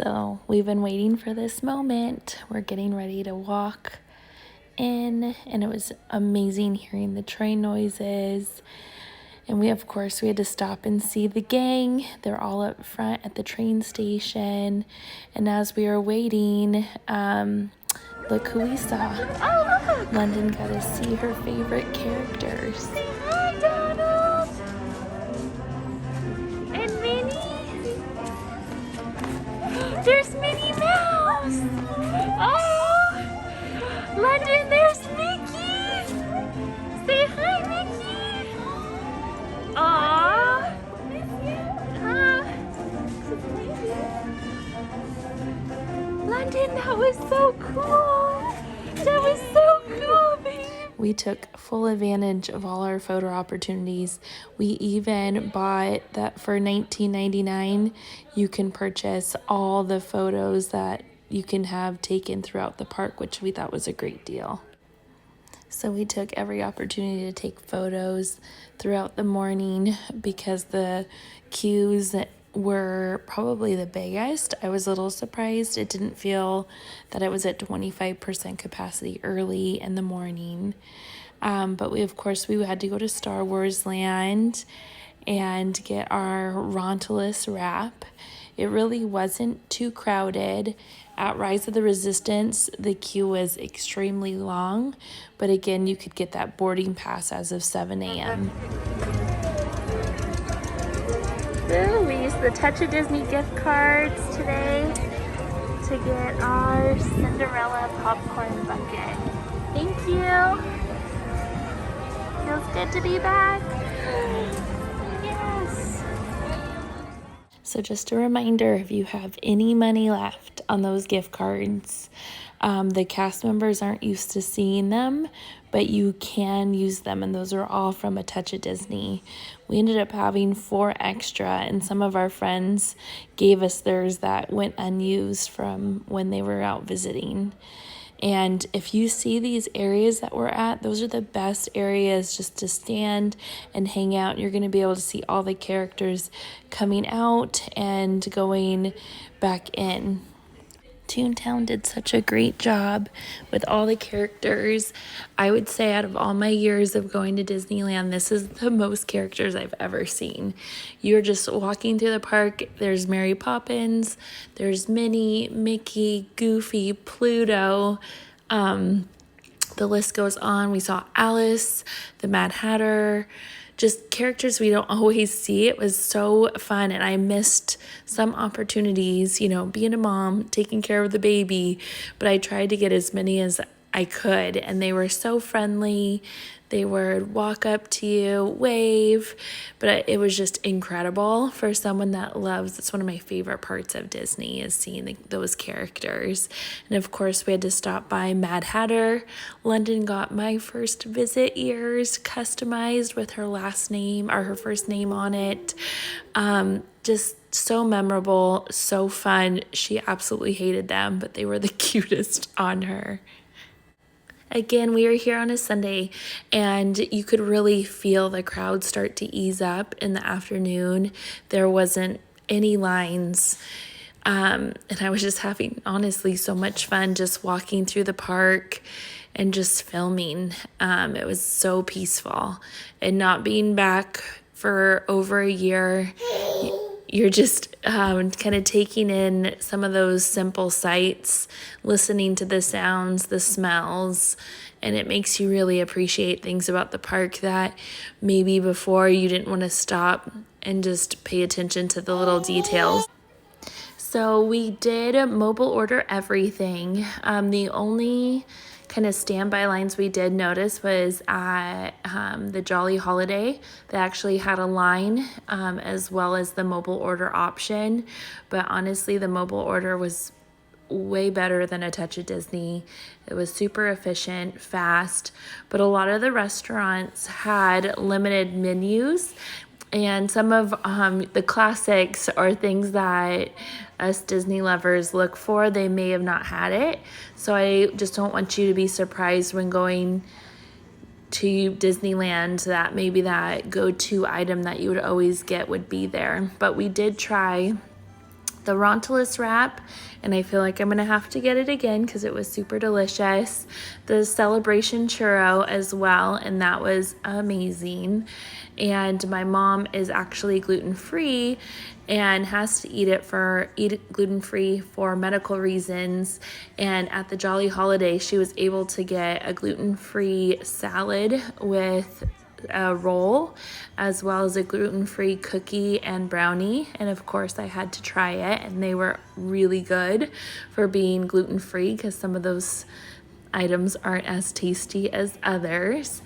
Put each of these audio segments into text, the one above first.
So we've been waiting for this moment. We're getting ready to walk in, and it was amazing hearing the train noises. And we, of course, we had to stop and see the gang. They're all up front at the train station. And as we were waiting, look who we saw. Oh, look! London got to see her favorite characters. Hi, Donald! And Minnie! There's Minnie Mouse! Oh! London, there's Mickey! Say hi, Mickey! Aww! London, that was so cool! That was so cool, babe! We took full advantage of all our photo opportunities. We even bought that for $19.99. You can purchase all the photos that you can have taken throughout the park, which we thought was a great deal. So we took every opportunity to take photos throughout the morning because the queues were probably the biggest. I was a little surprised. It didn't feel that it was at 25% capacity early in the morning. But we had to go to Star Wars Land and get our Rontalus wrap. It really wasn't too crowded. At Rise of the Resistance, the queue was extremely long, but again, you could get that boarding pass as of 7 a.m. So we used the Touch of Disney gift cards today to get our Cinderella popcorn bucket. Thank you. Feels good to be back. Yes. So just a reminder, if you have any money left on those gift cards, the cast members aren't used to seeing them, but you can use them, and those are all from A Touch of Disney. We ended up having 4 extra, and some of our friends gave us theirs that went unused from when they were out visiting. And if you see these areas that we're at, those are the best areas just to stand and hang out. You're going to be able to see all the characters coming out and going back in. Toontown did such a great job with all the characters. I would say out of all my years of going to Disneyland, this is the most characters I've ever seen. You're just walking through the park. There's Mary Poppins, there's Minnie, Mickey, Goofy, Pluto. The list goes on. We saw Alice, the Mad Hatter, just characters we don't always see. It was so fun, and I missed some opportunities, being a mom, taking care of the baby, but I tried to get as many as I could, and they were so friendly. They would walk up to you, wave, but it was just incredible for someone that loves. It's one of my favorite parts of Disney is seeing those characters. And of course, we had to stop by Mad Hatter. London got my first visit ears customized with her last name or her first name on it. Just so memorable, so fun. She absolutely hated them, but they were the cutest on her. Again, we were here on a Sunday, and you could really feel the crowd start to ease up in the afternoon. There wasn't any lines, and I was just having, honestly, so much fun just walking through the park and just filming. It was so peaceful, and not being back for over a year, you're just kind of taking in some of those simple sights, listening to the sounds, the smells, and it makes you really appreciate things about the park that maybe before you didn't want to stop and just pay attention to the little details. So we did mobile order everything. The only kind of standby lines we did notice was at the Jolly Holiday. They actually had a line as well as the mobile order option, but honestly the mobile order was way better than A Touch of Disney. It was super efficient, fast, but a lot of the restaurants had limited menus, and some of the classics or things that us Disney lovers look for, they may have not had it. So I just don't want you to be surprised when going to Disneyland that maybe that go-to item that you would always get would be there. But we did try the Rontalus wrap, and I feel like I'm gonna have to get it again because it was super delicious. The Celebration churro as well, and that was amazing. And my mom is actually gluten-free and has to eat gluten-free for medical reasons. And at the Jolly Holiday, she was able to get a gluten-free salad with a roll, as well as a gluten-free cookie and brownie. And of course I had to try it, and they were really good for being gluten-free because some of those items aren't as tasty as others.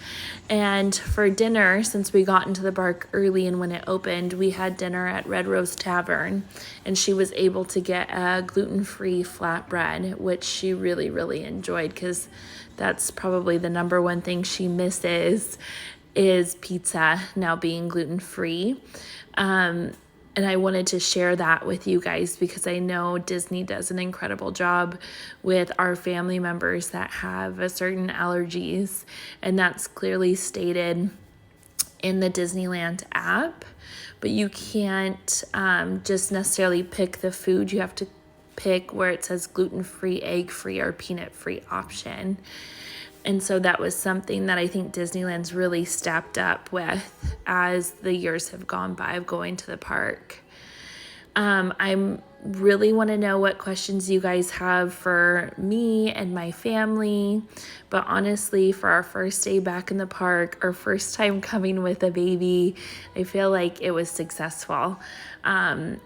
And for dinner, since we got into the park early and when it opened, we had dinner at Red Rose Tavern, and she was able to get a gluten-free flatbread, which she really, really enjoyed because that's probably the number one thing she misses is pizza now being gluten-free. And I wanted to share that with you guys because I know Disney does an incredible job with our family members that have a certain allergies, and that's clearly stated in the Disneyland app. But you can't just necessarily pick the food. You have to pick where it says gluten-free, egg-free, or peanut-free option. And so that was something that I think Disneyland's really stepped up with as the years have gone by of going to the park. I really want to know what questions you guys have for me and my family. But honestly, for our first day back in the park, our first time coming with a baby, I feel like it was successful.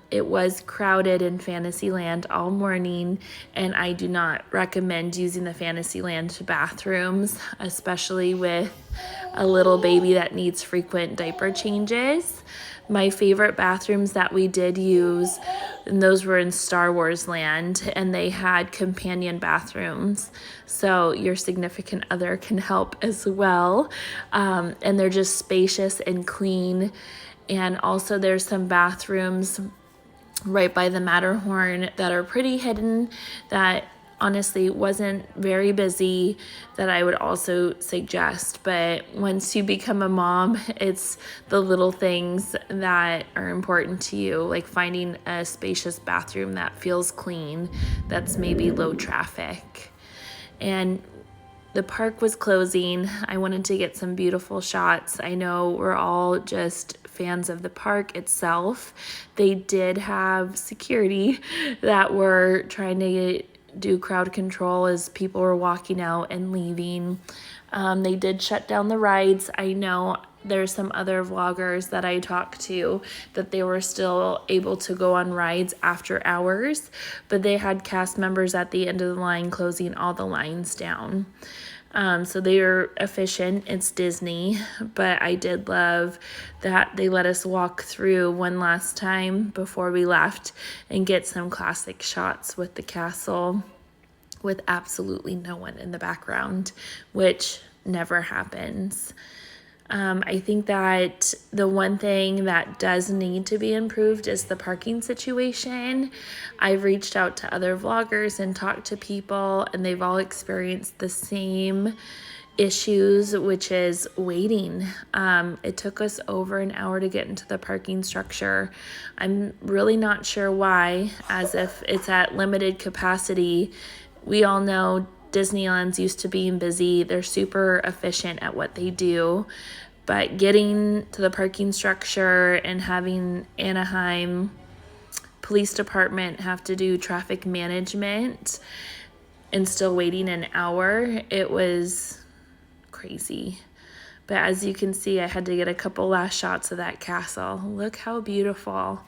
It was crowded in Fantasyland all morning, and I do not recommend using the Fantasyland bathrooms, especially with a little baby that needs frequent diaper changes. My favorite bathrooms that we did use, and those were in Star Wars Land, and they had companion bathrooms, so your significant other can help as well. And they're just spacious and clean. And also there's some bathrooms right by the Matterhorn that are pretty hidden that honestly wasn't very busy that I would also suggest. But once you become a mom, it's the little things that are important to you, like finding a spacious bathroom that feels clean, that's maybe low traffic. And the park was closing. I wanted to get some beautiful shots. I know we're all just fans of the park itself. They did have security that were trying to do crowd control as people were walking out and leaving. They did shut down the rides. I know there's some other vloggers that I talked to that they were still able to go on rides after hours, but they had cast members at the end of the line closing all the lines down. So they are efficient. It's Disney, but I did love that they let us walk through one last time before we left and get some classic shots with the castle with absolutely no one in the background, which never happens. I think that the one thing that does need to be improved is the parking situation. I've reached out to other vloggers and talked to people, and they've all experienced the same issues, which is waiting. It took us over an hour to get into the parking structure. I'm really not sure why, as if it's at limited capacity. We all know Disneyland's used to being busy. They're super efficient at what they do, but getting to the parking structure and having Anaheim Police Department have to do traffic management and still waiting an hour, it was crazy. But as you can see, I had to get a couple last shots of that castle. Look how beautiful.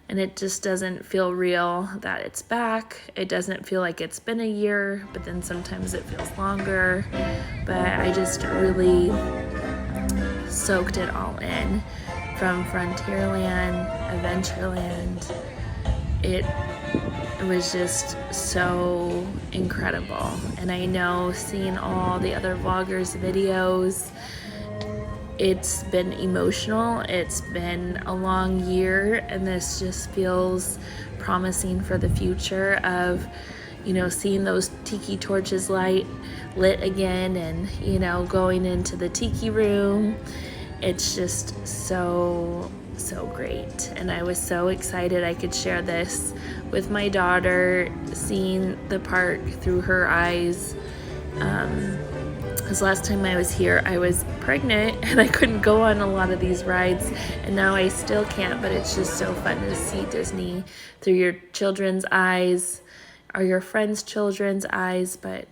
And it just doesn't feel real that it's back. It doesn't feel like it's been a year, but then sometimes it feels longer. But I just really soaked it all in, from Frontierland, Adventureland. It was just so incredible. And I know seeing all the other vloggers' videos, it's been emotional. It's been a long year, and this just feels promising for the future of, you know, seeing those tiki torches lit again, and, you know, going into the tiki room. It's just so so great. And I was so excited I could share this with my daughter, seeing the park through her eyes. Because last time I was here, I was pregnant and I couldn't go on a lot of these rides, and now I still can't, but it's just so fun to see Disney through your children's eyes or your friends' children's eyes. But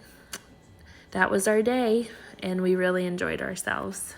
that was our day, and we really enjoyed ourselves.